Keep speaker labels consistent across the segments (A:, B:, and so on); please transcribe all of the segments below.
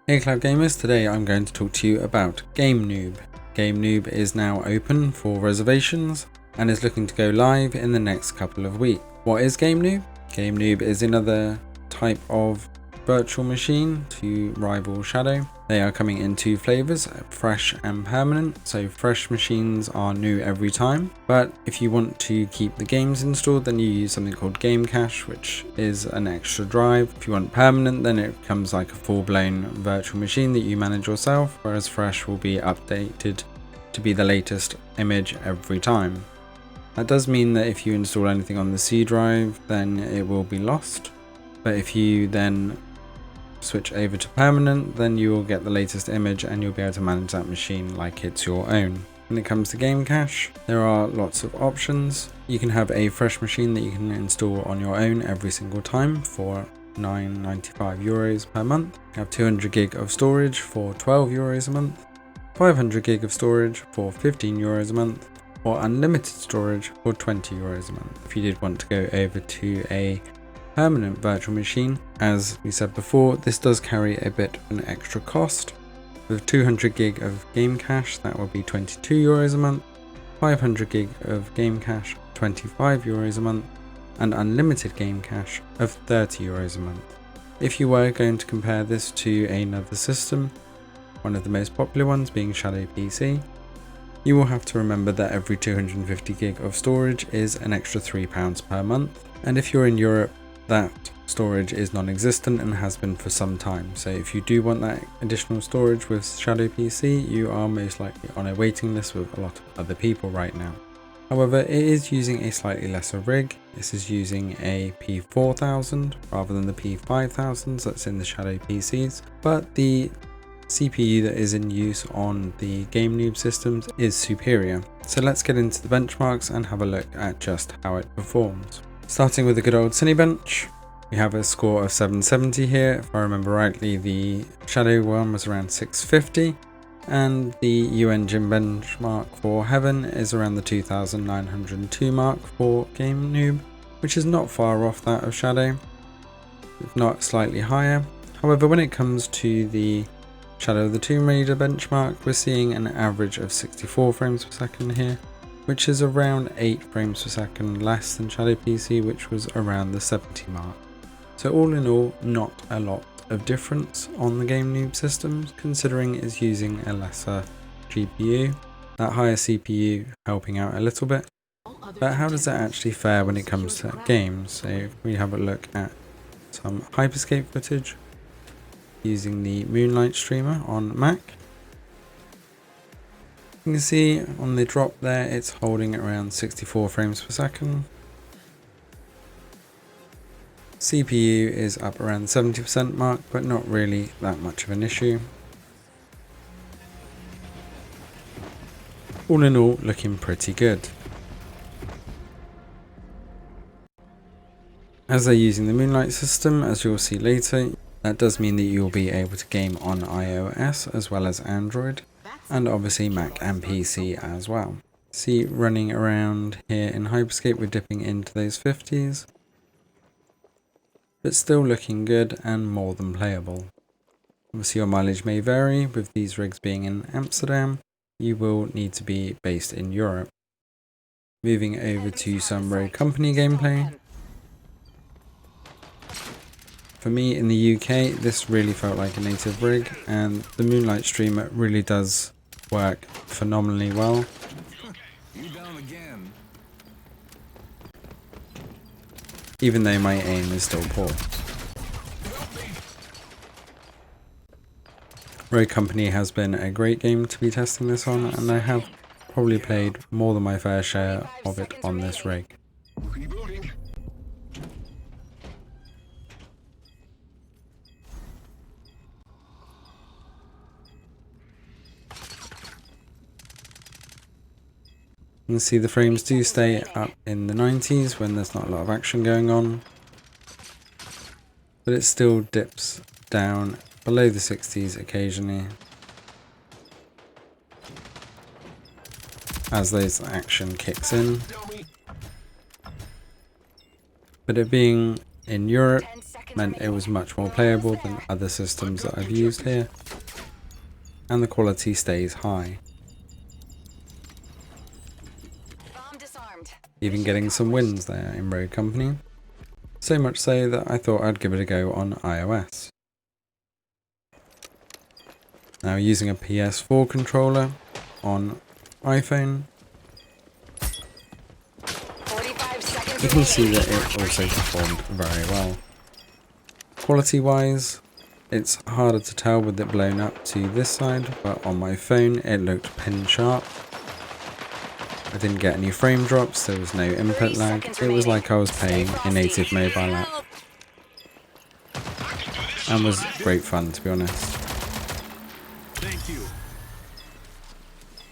A: Hey Cloud Gamers, today I'm going to talk to you about Gamenube. Gamenube is now open for reservations and is looking to go live in the next couple of weeks. What is Gamenube? Gamenube is another type of virtual machine to rival Shadow. They are coming in two flavors, fresh and permanent. So fresh machines are new every time, but if you want to keep the games installed, then you use something called Game Cache, which is an extra drive. If you want permanent, then it becomes like a full-blown virtual machine that you manage yourself, whereas fresh will be updated to be the latest image every time. That does mean that if you install anything on the C drive, then it will be lost, but if you then switch over to permanent, then you will get the latest image and you'll be able to manage that machine like it's your own. When it comes to Game Cache, there are lots of options. You can have a fresh machine that you can install on your own every single time for €9.95 per month. You have 200 gig of storage for €12 a month, 500 gig of storage for €15 a month, or unlimited storage for €20 a month. If you did want to go over to a permanent virtual machine, as we said before, this does carry a bit of an extra cost. With 200 gig of game cache, that will be €22 a month, 500 gig of game cache, €25 a month, and unlimited game cache of €30 a month. If you were going to compare this to another system, one of the most popular ones being Shadow PC, you will have to remember that every 250 gig of storage is an extra £3 per month, and if you're in Europe, that storage is non-existent and has been for some time. So if you do want that additional storage with Shadow PC, you are most likely on a waiting list with a lot of other people right now. However, it is using a slightly lesser rig. This is using a P4000 rather than the P5000s that's in the Shadow PCs, but the CPU that is in use on the Gamenube systems is superior. So let's get into the benchmarks and have a look at just how it performs. Starting with the good old Cinebench, we have a score of 770 here. If I remember rightly, the Shadow one was around 650, and the U-Engine benchmark for Heaven is around the 2902 mark for Gamenube, which is not far off that of Shadow, if not slightly higher. However, when it comes to the Shadow of the Tomb Raider benchmark, we're seeing an average of 64 frames per second here, which is around 8 frames per second less than Shadow PC, which was around the 70 mark. So all in all, not a lot of difference on the Gamenube systems, considering it's using a lesser GPU, that higher CPU helping out a little bit. But how does that actually fare when it comes to games? So if we have a look at some HyperScape footage using the Moonlight streamer on Mac, you can see on the drop there, it's holding around 64 frames per second. CPU is up around the 70% mark, but not really that much of an issue. All in all, looking pretty good. As they're using the Moonlight system, as you'll see later, that does mean that you'll be able to game on iOS as well as Android, and obviously Mac and PC as well. See, running around here in HyperScape, we're dipping into those 50s, but still looking good and more than playable. Obviously your mileage may vary, with these rigs being in Amsterdam. You will need to be based in Europe. Moving over to some Rogue Company gameplay. For me in the UK, this really felt like a native rig, and the Moonlight streamer really does work phenomenally well. Even though my aim is still poor. Rogue Company has been a great game to be testing this on, and I have probably played more than my fair share of it on this rig. You can see the frames do stay up in the 90s when there's not a lot of action going on, but it still dips down below the 60s occasionally as those action kicks in. But it being in Europe, meant it was much more playable than other systems that I've used here, and the quality stays high. Even getting some wins there in Rogue Company, so much so that I thought I'd give it a go on iOS. Now using a PS4 controller on iPhone, you can see that it also performed very well. Quality wise, it's harder to tell with it blown up to this side, but on my phone it looked pin sharp. I didn't get any frame drops, there was no input lag, it was like I was playing a native mobile app. And was great fun, to be honest.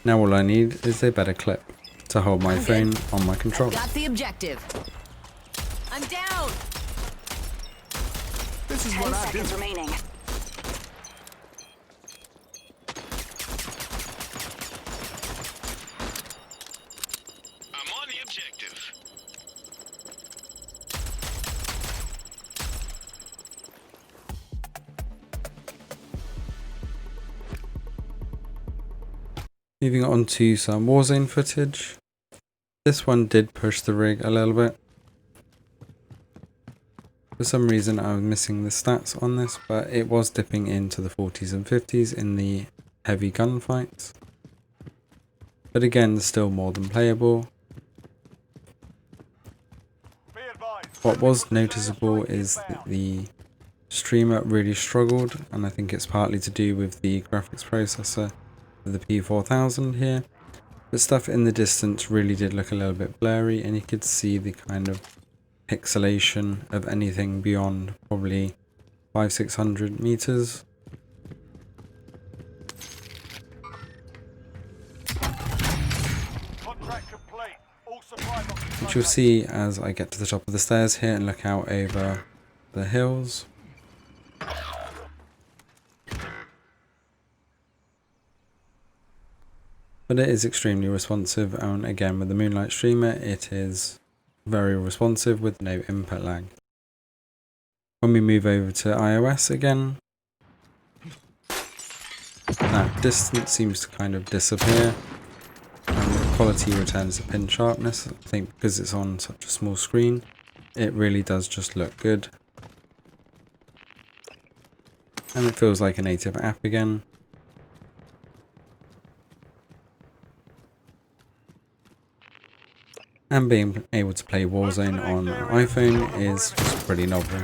A: Now all I need is a better clip to hold my phone on my controller.
B: Got the objective. I'm down.
C: This is
B: 10 seconds remaining.
C: I'm on the objective.
A: Moving on to some Warzone footage. This one did push the rig a little bit. For some reason I was missing the stats on this, but it was dipping into the 40s and 50s in the heavy gunfights. But again, still more than playable. What was noticeable is that the streamer really struggled, and I think it's partly to do with the graphics processor of the P4000 here. But stuff in the distance really did look a little bit blurry, and you could see the kind of pixelation of anything beyond probably 500-600 meters. Which you'll see as I get to the top of the stairs here and look out over the hills. But it is extremely responsive, and again with the Moonlight streamer it is very responsive with no input lag. When we move over to iOS again, that distance seems to kind of disappear and the quality returns to pin sharpness. I think because it's on such a small screen, it really does just look good. And it feels like a native app again. And being able to play Warzone on iPhone is just pretty novel.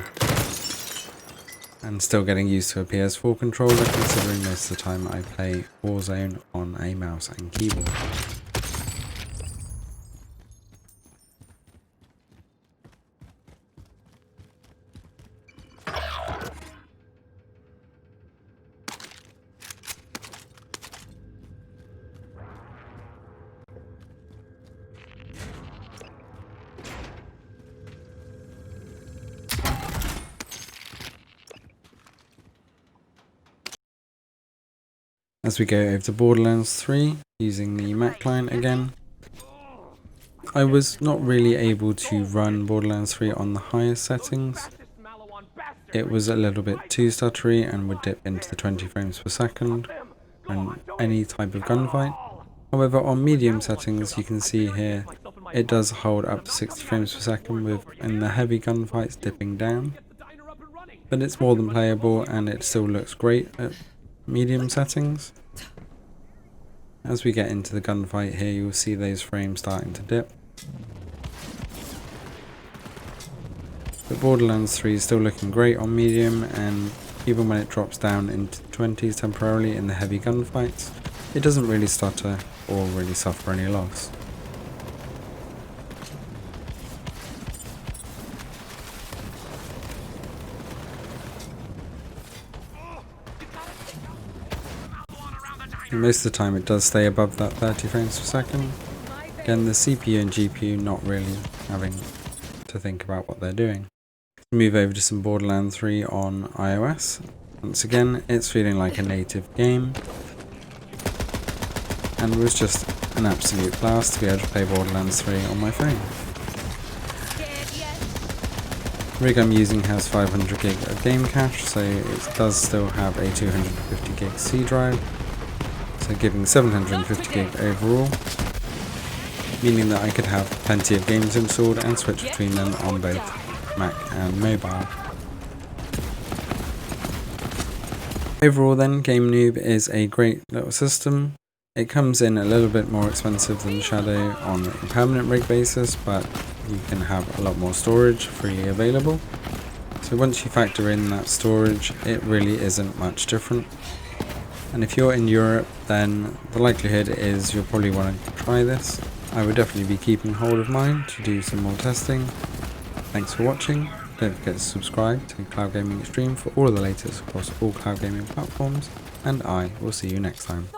A: And still getting used to a PS4 controller, considering most of the time I play Warzone on a mouse and keyboard. As we go over to Borderlands 3, using the Mac client again, I was not really able to run Borderlands 3 on the highest settings. It was a little bit too stuttery and would dip into the 20 frames per second on any type of gunfight. However, on medium settings you can see here it does hold up to 60 frames per second, with in the heavy gunfights dipping down. But it's more than playable and it still looks great at medium settings. As we get into the gunfight here, you'll see those frames starting to dip. But Borderlands 3 is still looking great on medium, and even when it drops down into the 20s temporarily in the heavy gunfights, it doesn't really stutter or really suffer any loss. Most of the time it does stay above that 30 frames per second. Again, the CPU and GPU not really having to think about what they're doing. Move over to some Borderlands 3 on iOS. Once again, it's feeling like a native game, and it was just an absolute blast to be able to play Borderlands 3 on my phone. rig I'm using has 500 gig of game cache, so it does still have a 250 gig C drive, so giving 750 gig overall, meaning that I could have plenty of games installed and switch between them on both Mac and mobile. Overall then, Gamenube is a great little system. It comes in a little bit more expensive than Shadow on a permanent rig basis, but you can have a lot more storage freely available. So once you factor in that storage, it really isn't much different. And if you're in Europe, then the likelihood is you'll probably want to try this. I would definitely be keeping hold of mine to do some more testing. Thanks for watching. Don't forget to subscribe to Cloud Gaming Extreme for all of the latest across all cloud gaming platforms, and I will see you next time.